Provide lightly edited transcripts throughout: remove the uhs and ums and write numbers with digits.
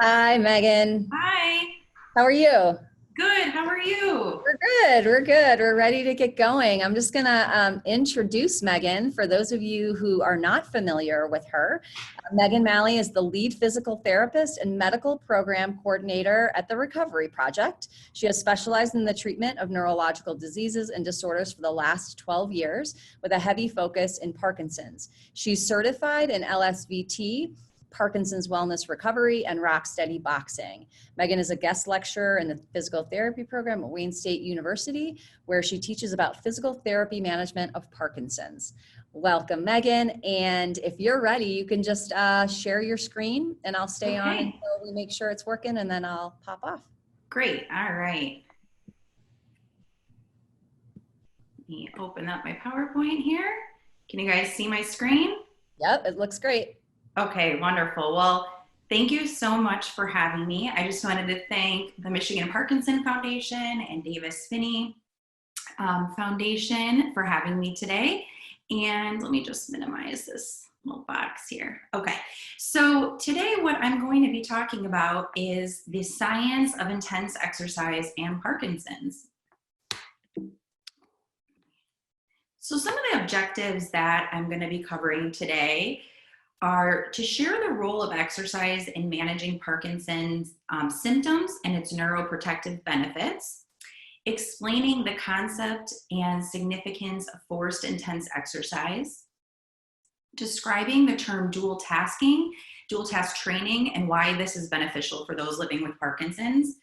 Hi, Megan. Hi, How are you? good. How are you? We're good. We're good. We're ready to get going. I'm just going to introduce Megan for those of you who are not familiar with her. Meghan Malley is the lead physical therapist and medical program coordinator at the Recovery Project. She has specialized in the treatment of neurological diseases and disorders for the last 12 years with a heavy focus in Parkinson's. She's certified in LSVT, Parkinson's Wellness Recovery, and Rocksteady Boxing. Megan is a guest lecturer in the physical therapy program at Wayne State University, where she teaches about physical therapy management of Parkinson's. Welcome, Megan. And if you're ready, you can just share your screen and I'll stay on Okay, until we make sure it's working and then I'll pop off. great. All right. Let me open up my PowerPoint here. Can you guys see my screen? Yep, it looks great. Okay, wonderful. Well, thank you so much for having me. I just wanted to thank the Michigan Parkinson Foundation and Davis Phinney Foundation for having me today. And let me just minimize this little box here. Okay, so today what I'm going to be talking about is the science of intense exercise and Parkinson's. So some of the objectives that I'm going to be covering today are to share the role of exercise in managing Parkinson's symptoms and its neuroprotective benefits, explaining the concept and significance of forced intense exercise, describing the term dual task training, and why this is beneficial for those living with Parkinson's,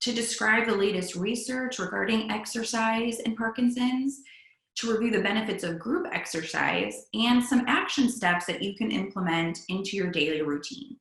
to describe the latest research regarding exercise in Parkinson's, to review the benefits of group exercise, and some action steps that you can implement into your daily routine.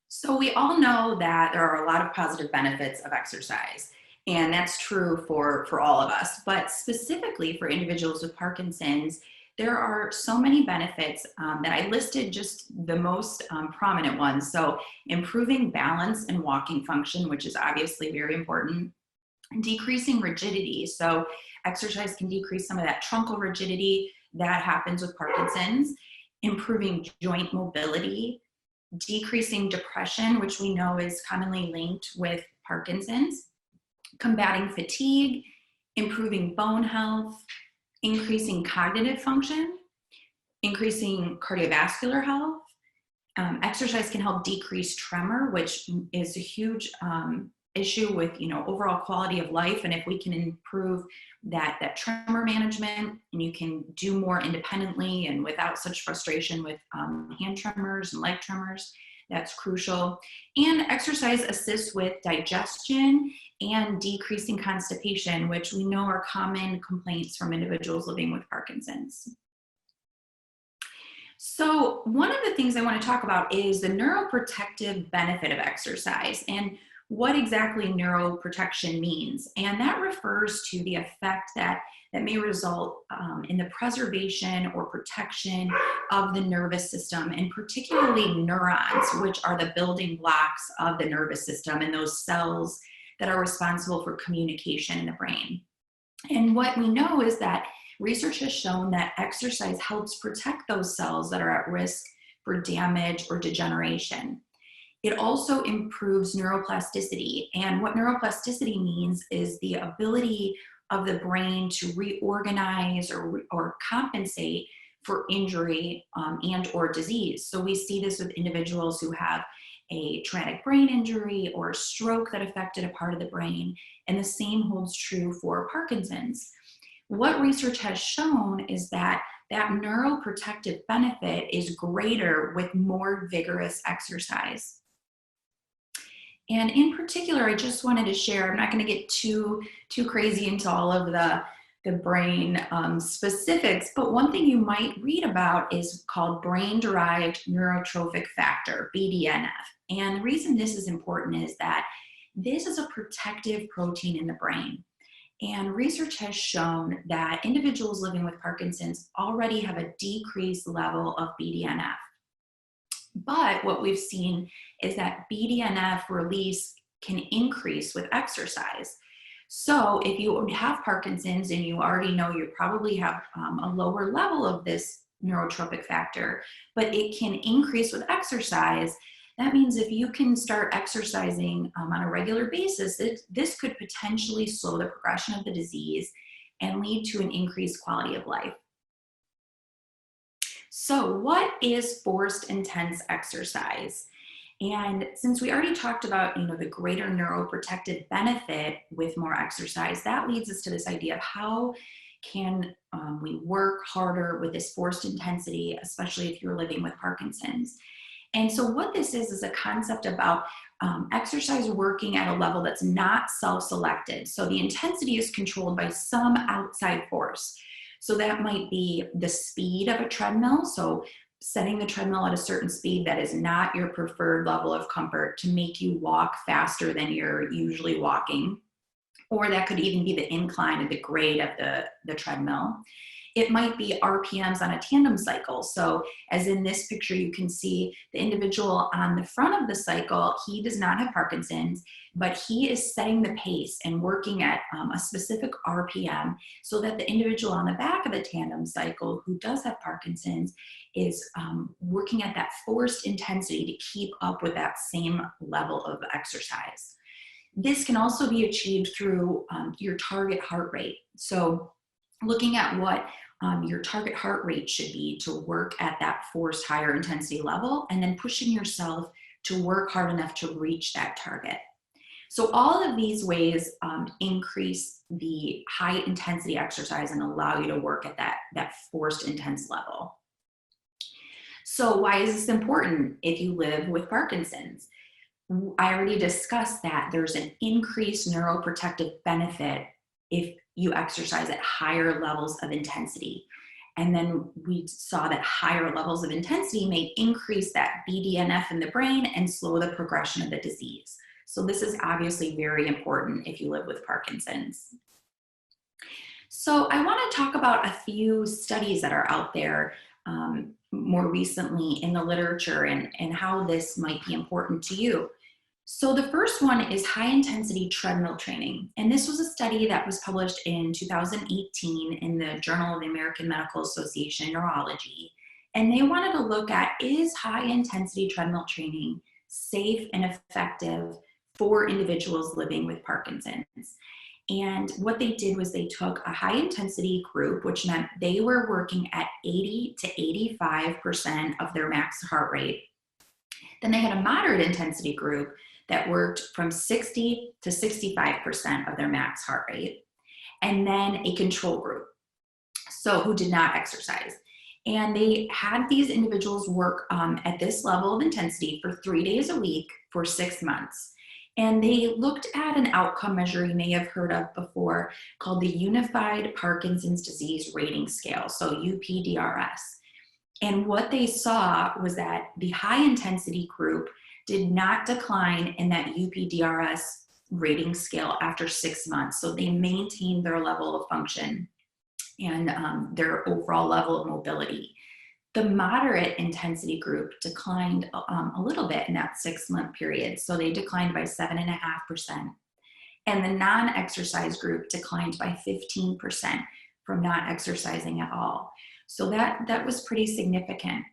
So we all know that there are a lot of positive benefits of exercise, and that's true for all of us, but specifically for individuals with Parkinson's, there are so many benefits that I listed just the most prominent ones. So improving balance and walking function, which is obviously very important. Decreasing rigidity. So exercise can decrease some of that truncal rigidity that happens with Parkinson's. Improving joint mobility, decreasing depression, which we know is commonly linked with Parkinson's, combating fatigue, improving bone health, increasing cognitive function, increasing cardiovascular health. Exercise can help decrease tremor, which is a huge issue with overall quality of life, and if we can improve that tremor management, and you can do more independently and without such frustration with hand tremors and leg tremors, that's crucial. And exercise assists with digestion and decreasing constipation, which we know are common complaints from individuals living with Parkinson's. So one of the things I want to talk about is the neuroprotective benefit of exercise and what exactly neuroprotection means. And that refers to the effect that may result in the preservation or protection of the nervous system, and particularly neurons, which are the building blocks of the nervous system and those cells that are responsible for communication in the brain. And what we know is that research has shown that exercise helps protect those cells that are at risk for damage or degeneration. It also improves neuroplasticity. And what neuroplasticity means is the ability of the brain to reorganize or compensate for injury and or disease. So we see this with individuals who have a traumatic brain injury or a stroke that affected a part of the brain. And the same holds true for Parkinson's. What research has shown is that neuroprotective benefit is greater with more vigorous exercise. And in particular, I just wanted to share, I'm not going to get too crazy into all of the brain specifics, but one thing you might read about is called brain-derived neurotrophic factor, BDNF. And the reason this is important is that this is a protective protein in the brain. And research has shown that individuals living with Parkinson's already have a decreased level of BDNF. But what we've seen is that BDNF release can increase with exercise. So if you have Parkinson's and you already know you probably have a lower level of this neurotropic factor, but it can increase with exercise. That means if you can start exercising on a regular basis, this could potentially slow the progression of the disease and lead to an increased quality of life. So what is forced intense exercise? And since we already talked about, the greater neuroprotective benefit with more exercise, that leads us to this idea of how can we work harder with this forced intensity, especially if you're living with Parkinson's. And so what this is a concept about exercise working at a level that's not self-selected. So the intensity is controlled by some outside force. So that might be the speed of a treadmill. So setting the treadmill at a certain speed that is not your preferred level of comfort to make you walk faster than you're usually walking. Or that could even be the incline or the grade of the treadmill. It might be RPMs on a tandem cycle. So as in this picture, you can see the individual on the front of the cycle, he does not have Parkinson's, but he is setting the pace and working at a specific RPM so that the individual on the back of the tandem cycle who does have Parkinson's is working at that forced intensity to keep up with that same level of exercise. This can also be achieved through your target heart rate. So looking at what your target heart rate should be to work at that forced higher intensity level, and then pushing yourself to work hard enough to reach that target. So all of these ways increase the high intensity exercise and allow you to work at that forced intense level. So why is this important if you live with Parkinson's? I already discussed that there's an increased neuroprotective benefit if you exercise at higher levels of intensity. And then we saw that higher levels of intensity may increase that BDNF in the brain and slow the progression of the disease. So this is obviously very important if you live with Parkinson's. So I want to talk about a few studies that are out there more recently in the literature and how this might be important to you. So the first one is high intensity treadmill training. And this was a study that was published in 2018 in the Journal of the American Medical Association Neurology. And they wanted to look at, is high intensity treadmill training safe and effective for individuals living with Parkinson's? And what they did was they took a high intensity group, which meant they were working at 80 to 85% of their max heart rate. Then they had a moderate intensity group that worked from 60 to 65% of their max heart rate, and then a control group, so who did not exercise. And they had these individuals work at this level of intensity for 3 days a week for 6 months. And they looked at an outcome measure you may have heard of before called the Unified Parkinson's Disease Rating Scale, so UPDRS. And what they saw was that the high intensity group did not decline in that UPDRS rating scale after 6 months. So they maintained their level of function and their overall level of mobility. The moderate intensity group declined a little bit in that 6-month period. So they declined by 7.5%. And the non-exercise group declined by 15% from not exercising at all. So that was pretty significant.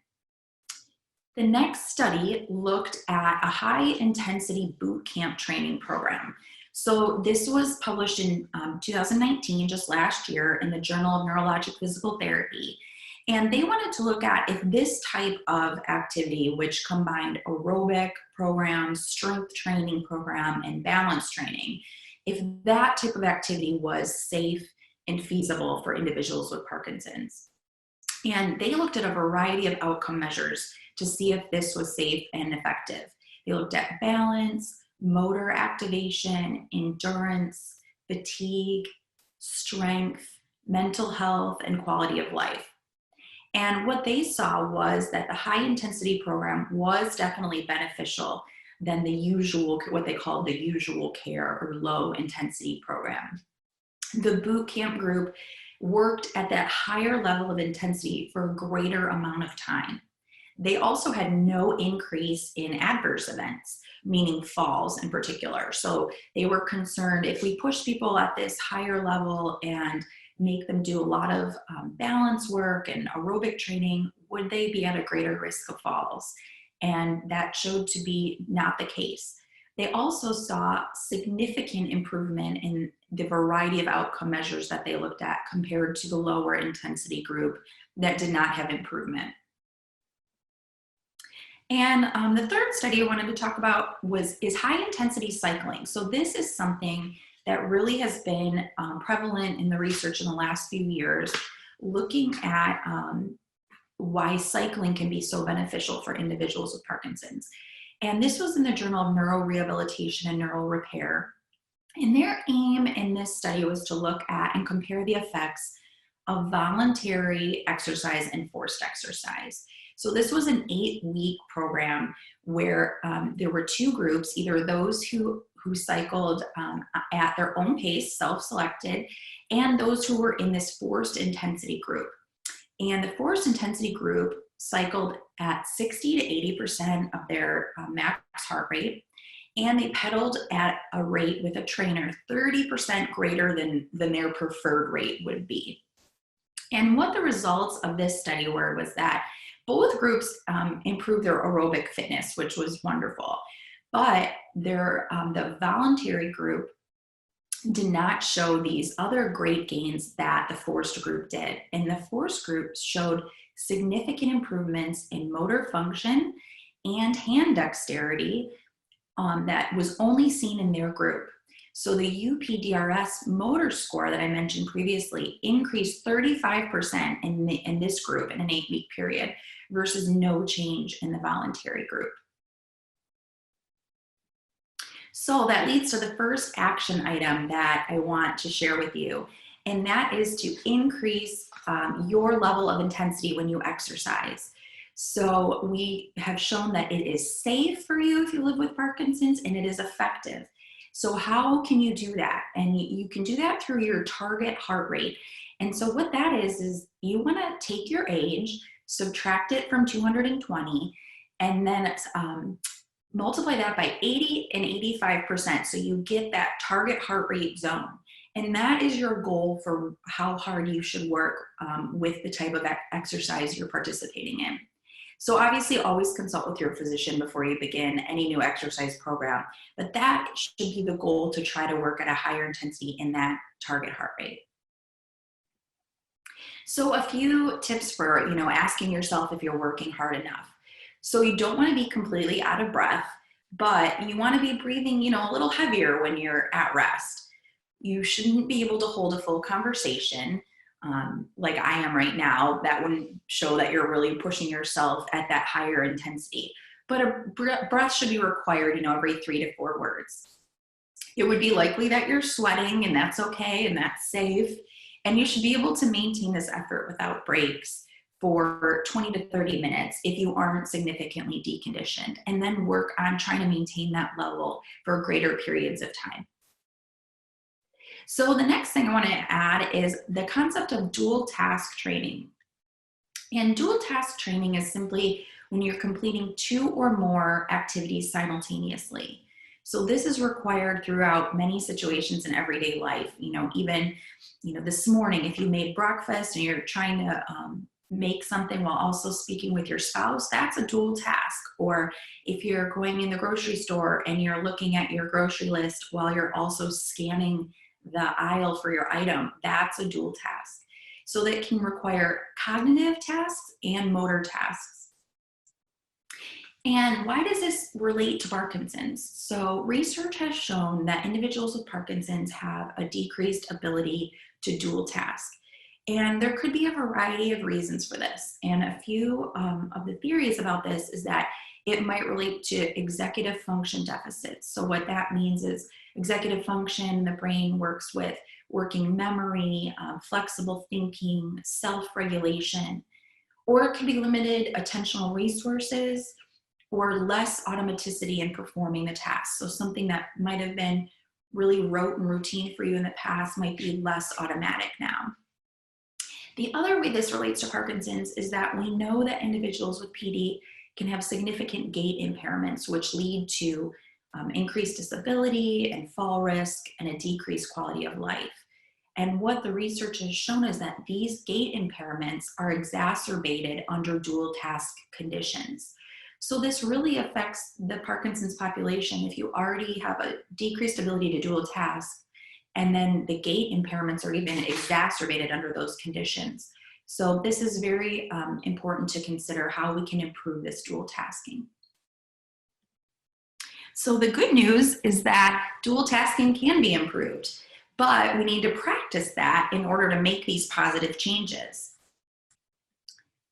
The next study looked at a high intensity boot camp training program. So this was published in 2019, just last year, in the Journal of Neurologic Physical Therapy. And they wanted to look at if this type of activity, which combined aerobic programs, strength training program, and balance training, if that type of activity was safe and feasible for individuals with Parkinson's. And they looked at a variety of outcome measures to see if this was safe and effective. They looked at balance, motor activation, endurance, fatigue, strength, mental health, and quality of life. And what they saw was that the high intensity program was definitely beneficial than the usual, what they called the usual care or low intensity program. The boot camp group worked at that higher level of intensity for a greater amount of time. They also had no increase in adverse events, meaning falls in particular. So they were concerned if we push people at this higher level and make them do a lot of balance work and aerobic training, would they be at a greater risk of falls? And that showed to be not the case. They also saw significant improvement in the variety of outcome measures that they looked at compared to the lower intensity group that did not have improvement. And the third study I wanted to talk about is high intensity cycling. So this is something that really has been prevalent in the research in the last few years, looking at why cycling can be so beneficial for individuals with Parkinson's. And this was in the Journal of Neurorehabilitation and Neural Repair. And their aim in this study was to look at and compare the effects of voluntary exercise and forced exercise. So this was an 8-week program where there were 2 groups, either those who cycled at their own pace, self-selected, and those who were in this forced intensity group. And the forced intensity group cycled at 60 to 80% of their max heart rate, and they pedaled at a rate with a trainer 30% greater than their preferred rate would be. And what the results of this study were was that both groups improved their aerobic fitness, which was wonderful, but the voluntary group did not show these other great gains that the forced group did. And the forced group showed significant improvements in motor function and hand dexterity that was only seen in their group. So the UPDRS motor score that I mentioned previously increased 35% in this group in an 8-week period versus no change in the voluntary group. So that leads to the first action item that I want to share with you, and that is to increase your level of intensity when you exercise. So we have shown that it is safe for you if you live with Parkinson's, and it is effective. So how can you do that? And you can do that through your target heart rate. And so what that is you want to take your age, subtract it from 220, and then multiply that by 80 and 85%. So you get that target heart rate zone. And that is your goal for how hard you should work with the type of exercise you're participating in. So obviously always consult with your physician before you begin any new exercise program, but that should be the goal, to try to work at a higher intensity in that target heart rate. So a few tips for, asking yourself if you're working hard enough. So you don't want to be completely out of breath, but you want to be breathing, a little heavier when you're at rest. You shouldn't be able to hold a full conversation like I am right now. That wouldn't show that you're really pushing yourself at that higher intensity. But a breath should be required, every 3 to 4 words. It would be likely that you're sweating, and that's okay, and that's safe. And you should be able to maintain this effort without breaks for 20 to 30 minutes if you aren't significantly deconditioned, and then work on trying to maintain that level for greater periods of time. So the next thing I want to add is the concept of dual task training. And dual task training is simply when you're completing 2 or more activities simultaneously. So this is required throughout many situations in everyday life. Even this morning, if you made breakfast and you're trying to make something while also speaking with your spouse, that's a dual task. Or if you're going in the grocery store and you're looking at your grocery list while you're also scanning the aisle for your item, that's a dual task. So that can require cognitive tasks and motor tasks. And why does this relate to Parkinson's? So research has shown that individuals with Parkinson's have a decreased ability to dual task. And there could be a variety of reasons for this. And a few of the theories about this is that it might relate to executive function deficits. So what that means is executive function, the brain works with working memory, flexible thinking, self-regulation, or it can be limited attentional resources or less automaticity in performing the task. So something that might have been really rote and routine for you in the past might be less automatic now. The other way this relates to Parkinson's is that we know that individuals with PD can have significant gait impairments, which lead to increased disability and fall risk and a decreased quality of life. And what the research has shown is that these gait impairments are exacerbated under dual task conditions. So this really affects the Parkinson's population. If you already have a decreased ability to dual task, and then the gait impairments are even exacerbated under those conditions. So this is very important to consider how we can improve this dual tasking. So the good news is that dual tasking can be improved, but we need to practice that in order to make these positive changes.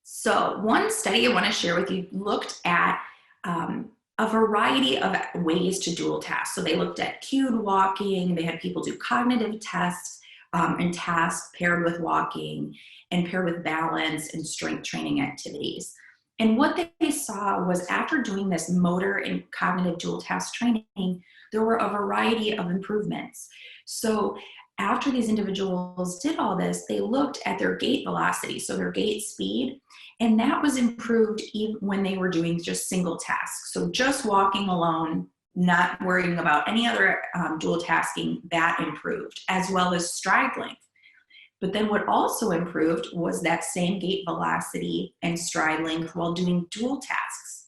So one study I want to share with you looked at a variety of ways to dual task. So they looked at cued walking, they had people do cognitive tests and tasks paired with walking and paired with balance and strength training activities. And what they saw was after doing this motor and cognitive dual task training, there were a variety of improvements. So after these individuals did all this, they looked at their gait velocity, so their gait speed, and that was improved even when they were doing just single tasks. So just walking alone, not worrying about any other dual tasking, that improved, as well as stride length. But then what also improved was that same gait velocity and stride length while doing dual tasks.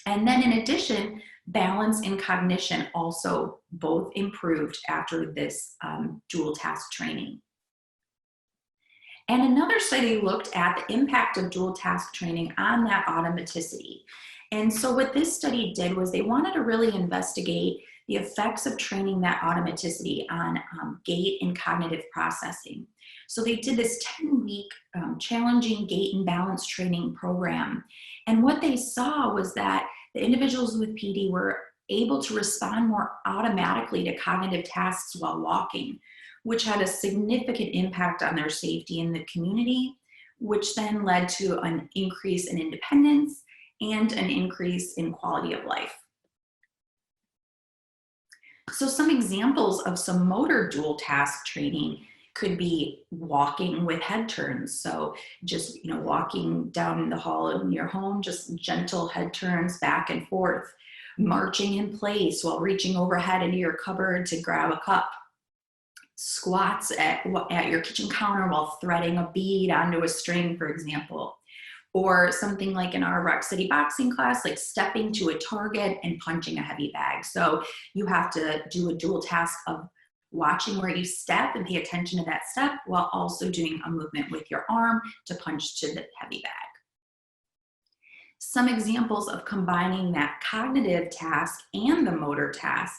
And then in addition, balance and cognition also both improved after this dual task training. And another study looked at the impact of dual task training on that automaticity. And so what this study did was they wanted to really investigate the effects of training that automaticity on gait and cognitive processing. So they did this 10-week challenging gait and balance training program. And what they saw was that the individuals with PD were able to respond more automatically to cognitive tasks while walking, which had a significant impact on their safety in the community, which then led to an increase in independence and an increase in quality of life. So some examples of some motor dual task training could be walking with head turns. So just, walking down the hall in your home, just gentle head turns back and forth, marching in place while reaching overhead into your cupboard to grab a cup, squats at your kitchen counter while threading a bead onto a string, for example, or something like in our Rock City boxing class, like stepping to a target and punching a heavy bag. So you have to do a dual task of watching where you step and pay attention to that step while also doing a movement with your arm to punch to the heavy bag. Some examples of combining that cognitive task and the motor task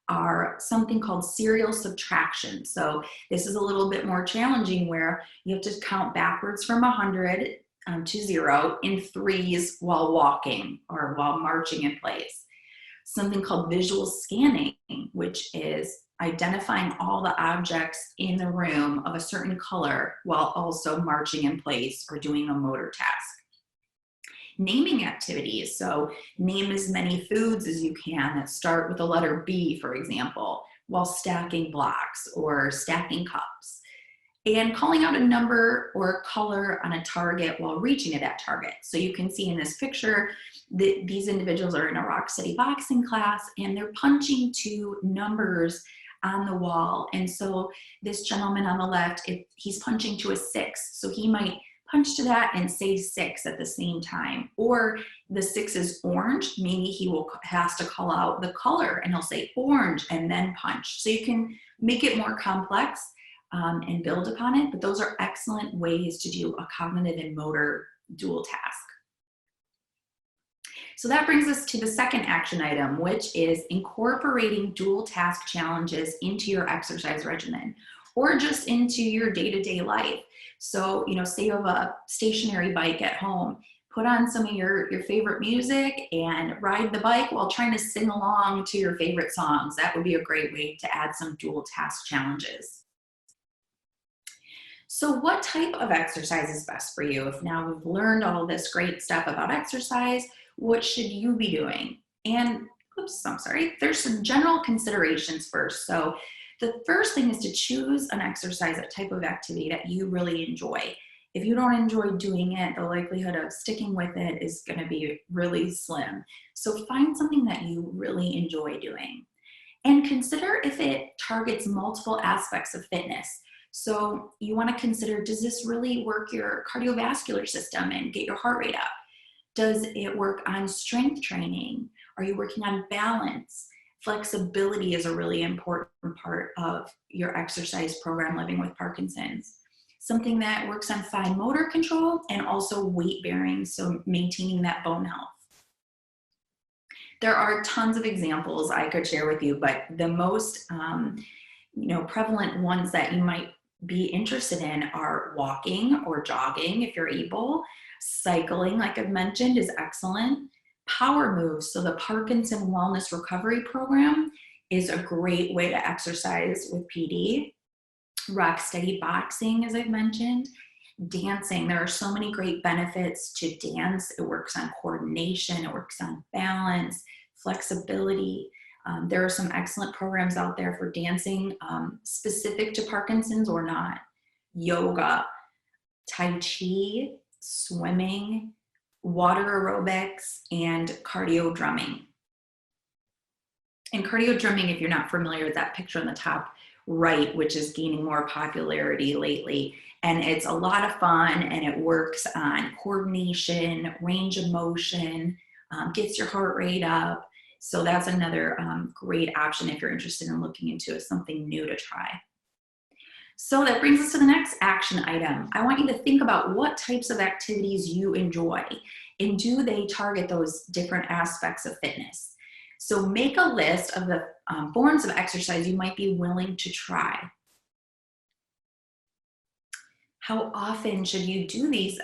are something called serial subtraction. So this is a little bit more challenging where you have to count backwards from 100 to 0 in threes while walking or while marching in place. Something called visual scanning, which is identifying all the objects in the room of a certain color while also marching in place or doing a motor task. Naming activities, so name as many foods as you can that start with the letter B, for example, while stacking blocks or stacking cups. And calling out a number or a color on a target while reaching to that target. So you can see in this picture that these individuals are in a Rock City boxing class and they're punching to numbers on the wall. And so this gentleman on the left, he's punching to a 6. So he might punch to that and say 6 at the same time. Or the 6 is orange, maybe he has to call out the color and he'll say orange and then punch. So you can make it more complex and build upon it, but those are excellent ways to do a cognitive and motor dual task. So that brings us to the second action item, which is incorporating dual task challenges into your exercise regimen or just into your day-to-day life. So, say you have a stationary bike at home, put on some of your favorite music and ride the bike while trying to sing along to your favorite songs. That would be a great way to add some dual task challenges. So what type of exercise is best for you? If now we've learned all this great stuff about exercise, what should you be doing? And, there's some general considerations first. So the first thing is to choose an exercise, a type of activity that you really enjoy. If you don't enjoy doing it, the likelihood of sticking with it is going to be really slim. So find something that you really enjoy doing. And consider if it targets multiple aspects of fitness. So you want to consider, does this really work your cardiovascular system and get your heart rate up? Does it work on strength training? Are you working on balance? Flexibility is a really important part of your exercise program living with Parkinson's. Something that works on fine motor control and also weight bearing, so maintaining that bone health. There are tons of examples I could share with you, but the most prevalent ones that you might be interested in are walking or jogging if you're able. Cycling, like I've mentioned, is excellent. Power moves, so the Parkinson Wellness Recovery Program is a great way to exercise with PD. Rock steady boxing, as I've mentioned. Dancing, there are so many great benefits to dance. It works on coordination, it works on balance, flexibility. There are some excellent programs out there for dancing, specific to Parkinson's or not. Yoga, Tai Chi, swimming, water aerobics, and cardio drumming. And cardio drumming, if you're not familiar with that picture on the top right, which is gaining more popularity lately, and it's a lot of fun, and it works on coordination, range of motion, gets your heart rate up. So that's another great option if you're interested in looking into something new to try. So that brings us to the next action item. I want you to think about what types of activities you enjoy, and do they target those different aspects of fitness? So make a list of the forms of exercise you might be willing to try. How often should you do these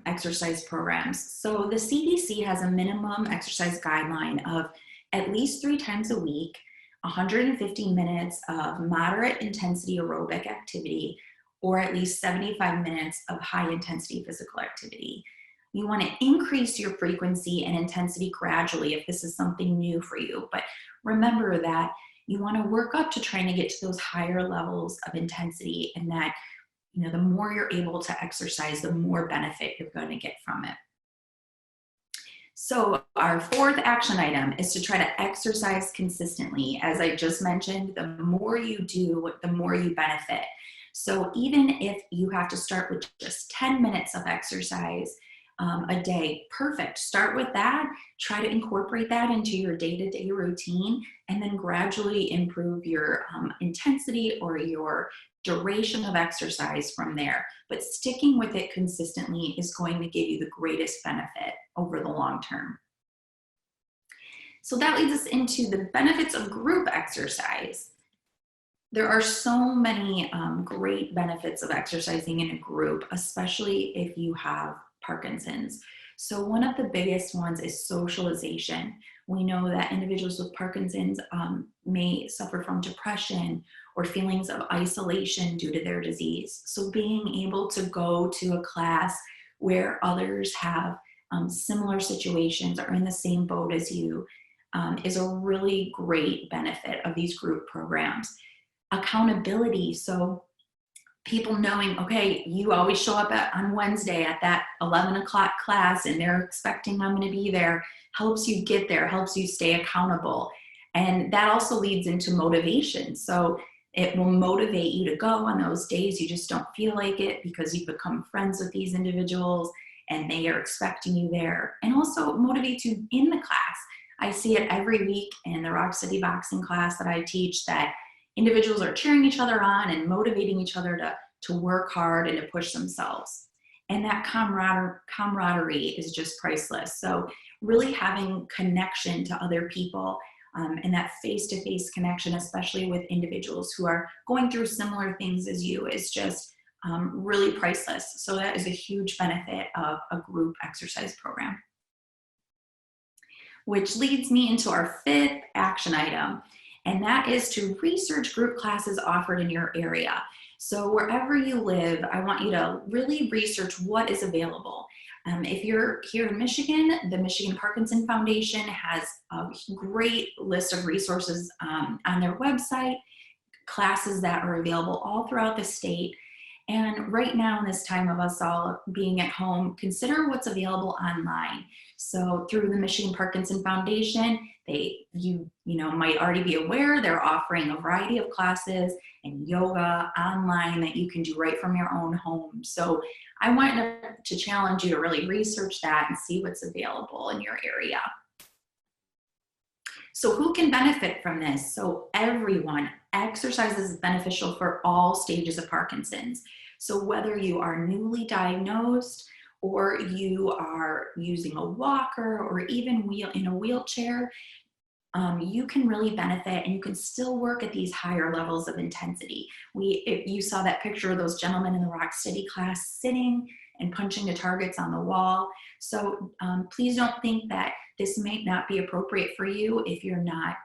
exercise programs? So the CDC has a minimum exercise guideline of at least 3 times a week, 150 minutes of moderate intensity aerobic activity, or at least 75 minutes of high intensity physical activity. You want to increase your frequency and intensity gradually if this is something new for you. But remember that you want to work up to trying to get to those higher levels of intensity, and that the more you're able to exercise, the more benefit you're going to get from it. So our fourth action item is to try to exercise consistently. As I just mentioned, the more you do, the more you benefit. So even if you have to start with just 10 minutes of exercise a day, perfect. Start with that. Try to incorporate that into your day-to-day routine, and then gradually improve your intensity or your duration of exercise from there. But sticking with it consistently is going to give you the greatest benefit over the long term. So that leads us into the benefits of group exercise. There are so many great benefits of exercising in a group, especially if you have Parkinson's. So one of the biggest ones is socialization. We know that individuals with Parkinson's may suffer from depression or feelings of isolation due to their disease. So being able to go to a class where others have similar situations or in the same boat as you is a really great benefit of these group programs. Accountability, so people knowing, okay, you always show up on Wednesday at that 11 o'clock class and they're expecting I'm going to be there, helps you get there, helps you stay accountable. And that also leads into motivation. So it will motivate you to go on those days you just don't feel like it, because you've become friends with these individuals and they are expecting you there. And also motivate you in the class. I see it every week in the Rock Steady boxing class that I teach, that individuals are cheering each other on and motivating each other to work hard and to push themselves. And that camaraderie is just priceless. So really having connection to other people and that face-to-face connection, especially with individuals who are going through similar things as you, is just really priceless. So that is a huge benefit of a group exercise program. Which leads me into our fifth action item, and that is to research group classes offered in your area. So wherever you live, I want you to really research what is available. If you're here in Michigan, the Michigan Parkinson Foundation has a great list of resources on their website, classes that are available all throughout the state. And right now, in this time of us all being at home, consider what's available online. So through the Michigan Parkinson Foundation, you might already be aware they're offering a variety of classes and yoga online that you can do right from your own home. So I wanted to challenge you to really research that and see what's available in your area. So who can benefit from this? So everyone. Exercise is beneficial for all stages of Parkinson's. So whether you are newly diagnosed or you are using a walker or even in a wheelchair, you can really benefit, and you can still work at these higher levels of intensity. If you saw that picture of those gentlemen in the Rock Steady class sitting and punching the targets on the wall. So please don't think that this may not be appropriate for you if you're not,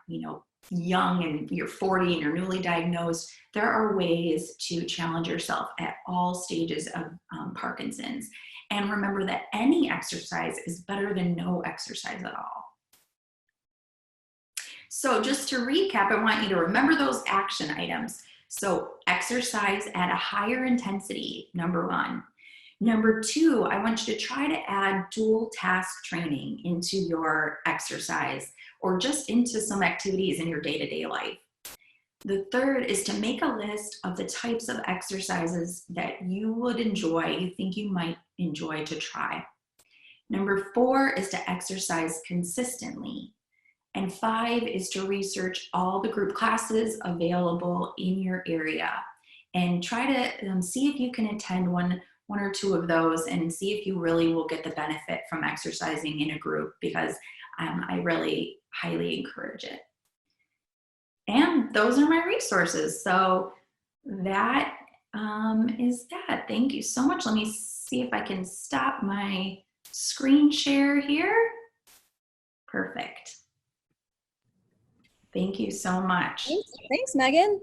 young and you're 40 and you're newly diagnosed. There are ways to challenge yourself at all stages of Parkinson's. And remember that any exercise is better than no exercise at all. So just to recap, I want you to remember those action items. So exercise at a higher intensity, number one. Number two, I want you to try to add dual task training into your exercise or just into some activities in your day-to-day life. The third is to make a list of the types of exercises that you would enjoy, you think you might enjoy to try. Number four is to exercise consistently. And five is to research all the group classes available in your area and try to see if you can attend one or two of those and see if you really will get the benefit from exercising in a group, because I really highly encourage it. And those are my resources. So that is that. Thank you so much. Let me see if I can stop my screen share here. Perfect. Thank you so much. Thanks, Megan.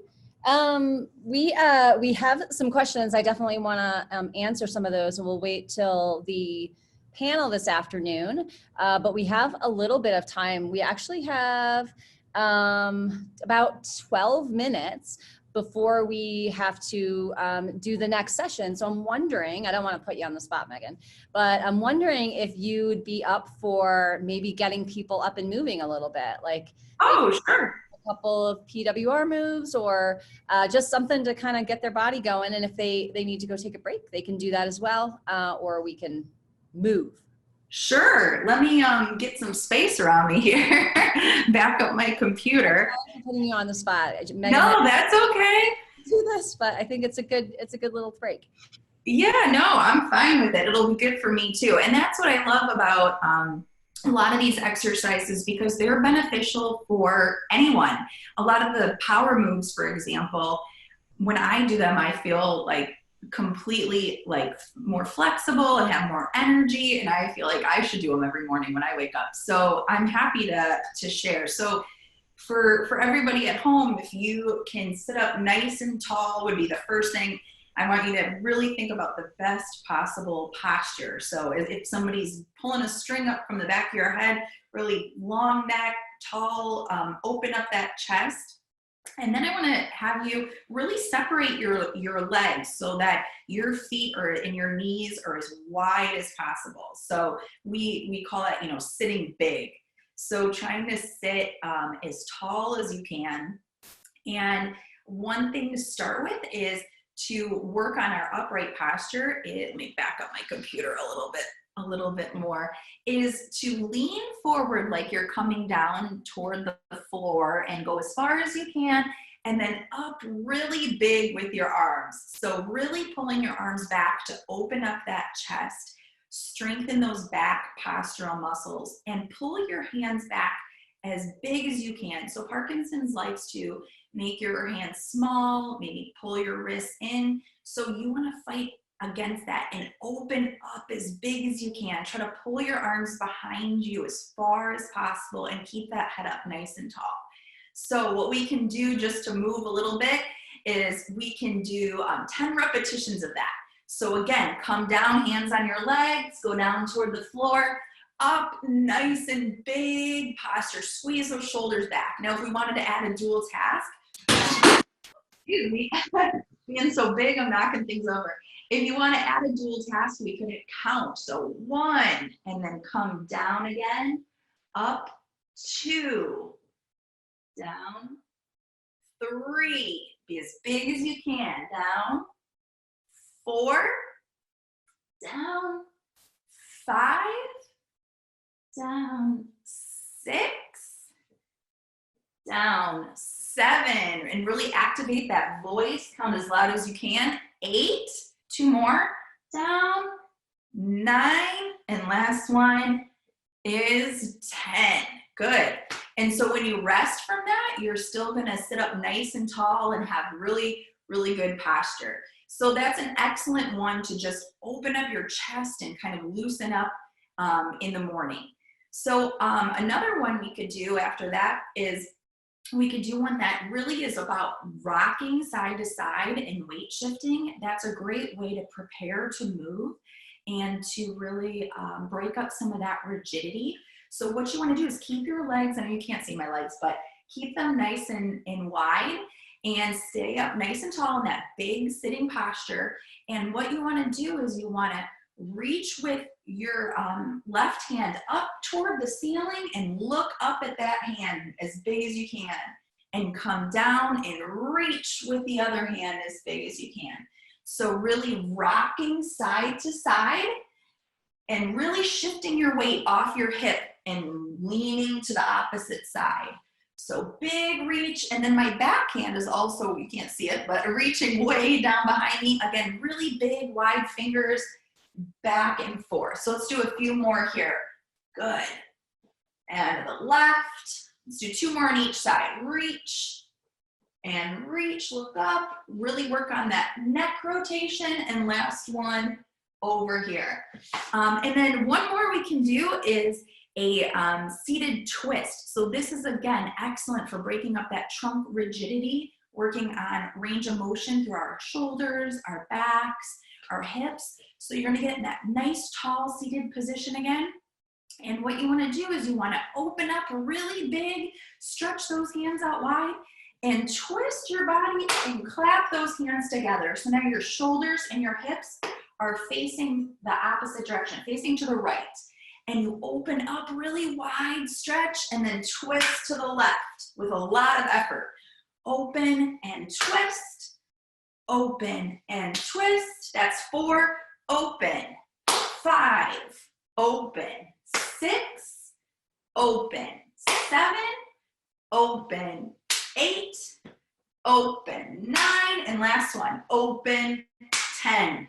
We have some questions. I definitely want to answer some of those, and we'll wait till the panel this afternoon. But we have a little bit of time. We actually have about 12 minutes before we have to do the next session. So I'm wondering, I don't want to put you on the spot, Megan, but I'm wondering if you'd be up for maybe getting people up and moving a little bit, like Sure. a couple of PWR moves or just something to kind of get their body going. And if they need to go take a break, they can do that as well, or we can move. Sure. Let me get some space around me here. Back up my computer. I'm putting you on the spot. Megan, no, that's okay. Do this, but I think it's a good little break. Yeah, no, I'm fine with it. It'll be good for me too. And that's what I love about a lot of these exercises, because they're beneficial for anyone. A lot of the power moves, for example, when I do them, I feel like completely like more flexible and have more energy, and I feel like I should do them every morning when I wake up. So I'm happy to share. So for everybody at home, if you can sit up nice and tall would be the first thing. I want you to really think about the best possible posture. So if somebody's pulling a string up from the back of your head, really long neck, tall, open up that chest. And then I want to have you really separate your legs so that your feet and your knees are as wide as possible. So we call it, sitting big. So trying to sit as tall as you can. And one thing to start with is to work on our upright posture. Let me back up my computer a little bit more, is to lean forward like you're coming down toward the floor and go as far as you can, and then up really big with your arms. So really pulling your arms back to open up that chest, strengthen those back postural muscles, and pull your hands back as big as you can. So Parkinson's likes to make your hands small, maybe pull your wrists in. So you want to fight against that and open up as big as you can. Try to pull your arms behind you as far as possible and keep that head up nice and tall. So what we can do just to move a little bit is we can do 10 repetitions of that. So again, come down, hands on your legs, go down toward the floor, up, nice and big posture, squeeze those shoulders back. Now, if we wanted to add a dual task, excuse me, being so big, I'm knocking things over. If you want to add a dual task, we could count. So 1, and then come down again, up, 2, down, 3, be as big as you can, down, 4, down, 5, down, 6, down, 7, and really activate that voice, count as loud as you can, 8, 2 more, down, 9, and last one is 10. Good. And so when you rest from that, you're still going to sit up nice and tall and have really, really good posture. So that's an excellent one to just open up your chest and kind of loosen up in the morning. So another one we could do after that is we could do one that really is about rocking side to side and weight shifting. That's a great way to prepare to move and to really break up some of that rigidity. So what you want to do is keep your legs, I know you can't see my legs, but keep them nice and wide and stay up nice and tall in that big sitting posture. And what you want to do is you want to reach with your left hand up toward the ceiling and look up at that hand as big as you can, and come down and reach with the other hand as big as you can. So really rocking side to side and really shifting your weight off your hip and leaning to the opposite side. So big reach, and then my back hand is also, you can't see it, but reaching way down behind me. Again, really big, wide fingers, back and forth. So let's do a few more here. Good. And to the left. Let's do 2 more on each side. Reach and reach, look up, really work on that neck rotation, and last one over here. And then one more we can do is a seated twist. So this is, again, excellent for breaking up that trunk rigidity, working on range of motion through our shoulders, our backs, our hips. So you're gonna get in that nice tall seated position again. And what you wanna do is you wanna open up really big, stretch those hands out wide, and twist your body and clap those hands together. So now your shoulders and your hips are facing the opposite direction, facing to the right. And you open up really wide, stretch, and then twist to the left with a lot of effort. Open and twist, open and twist. That's 4, open, 5, open, 6, open, 7, open, 8, open, 9, and last one, open, 10.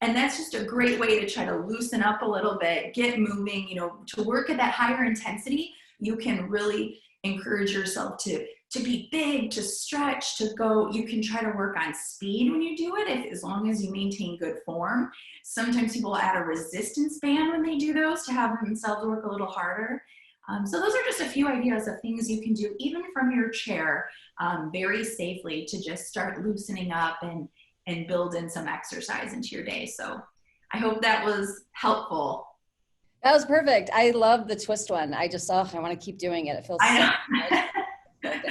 And that's just a great way to try to loosen up a little bit, get moving, you know, to work at that higher intensity. You can really encourage yourself to be big, to stretch, to go. You can try to work on speed when you do it, as long as you maintain good form. Sometimes people add a resistance band when they do those to have themselves work a little harder. So those are just a few ideas of things you can do, even from your chair, very safely, to just start loosening up and build in some exercise into your day. So I hope that was helpful. That was perfect. I love the twist one. I just, I want to keep doing it. It feels so good.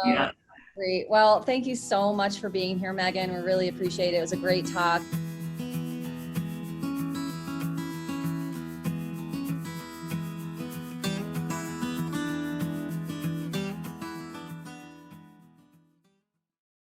Yeah. Great. Well, thank you so much for being here, Meghan. We really appreciate it. It was a great talk.